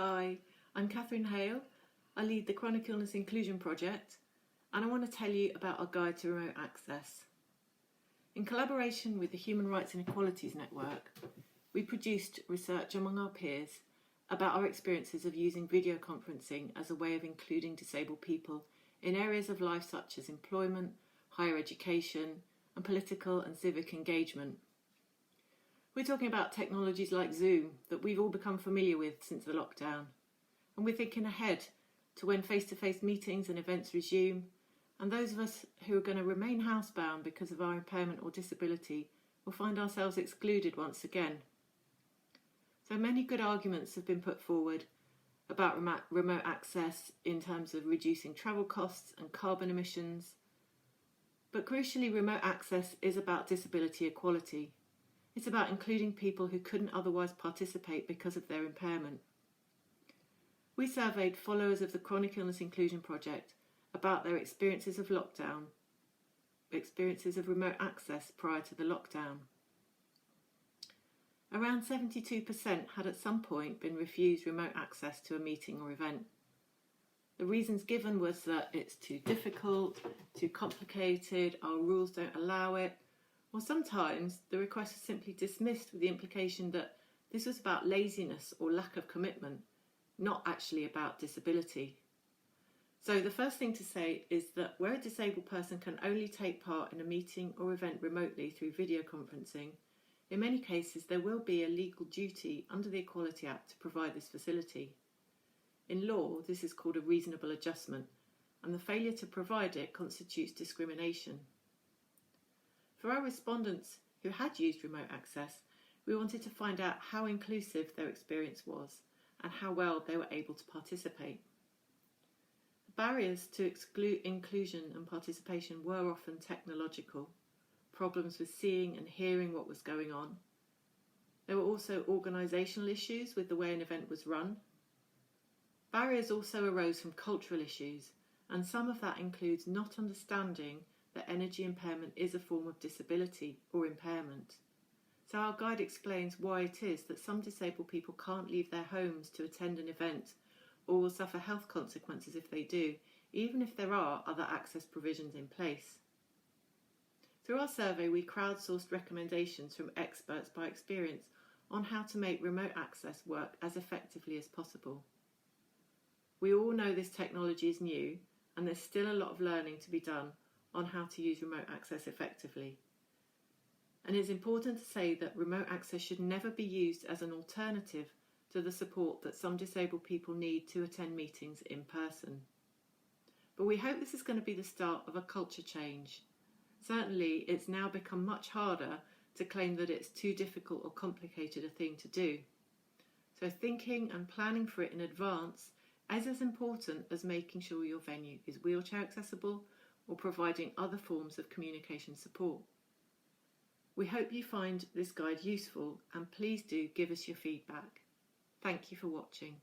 Hi, I'm Catherine Hale. I lead the Chronic Illness Inclusion Project, and I want to tell you about our guide to remote access. In collaboration with the Human Rights and Equalities Network, we produced research among our peers about our experiences of using video conferencing as a way of including disabled people in areas of life such as employment, higher education, and political and civic engagement. We're talking about technologies like Zoom that we've all become familiar with since the lockdown. And we're thinking ahead to when face-to-face meetings and events resume, and those of us who are going to remain housebound because of our impairment or disability will find ourselves excluded once again. So many good arguments have been put forward about remote access in terms of reducing travel costs and carbon emissions. But crucially, remote access is about disability equality. It's about including people who couldn't otherwise participate because of their impairment. We surveyed followers of the Chronic Illness Inclusion Project about their experiences of lockdown, experiences of remote access prior to the lockdown. Around 72% had at some point been refused remote access to a meeting or event. The reasons given was that it's too difficult, too complicated, our rules don't allow it, or sometimes the request was simply dismissed with the implication that this was about laziness or lack of commitment, not actually about disability. So the first thing to say is that where a disabled person can only take part in a meeting or event remotely through video conferencing, in many cases there will be a legal duty under the Equality Act to provide this facility. In law, this is called a reasonable adjustment, and the failure to provide it constitutes discrimination. For our respondents who had used remote access, we wanted to find out how inclusive their experience was and how well they were able to participate. The barriers to inclusion and participation were often technological, problems with seeing and hearing what was going on. There were also organisational issues with the way an event was run. Barriers also arose from cultural issues, and some of that includes not understanding that energy impairment is a form of disability or impairment. So our guide explains why it is that some disabled people can't leave their homes to attend an event or will suffer health consequences if they do, even if there are other access provisions in place. Through our survey, we crowdsourced recommendations from experts by experience on how to make remote access work as effectively as possible. We all know this technology is new, and there's still a lot of learning to be done on how to use remote access effectively. And it's important to say that remote access should never be used as an alternative to the support that some disabled people need to attend meetings in person. But we hope this is going to be the start of a culture change. Certainly, it's now become much harder to claim that it's too difficult or complicated a thing to do. So thinking and planning for it in advance is as important as making sure your venue is wheelchair accessible or providing other forms of communication support. We hope you find this guide useful, and please do give us your feedback. Thank you for watching.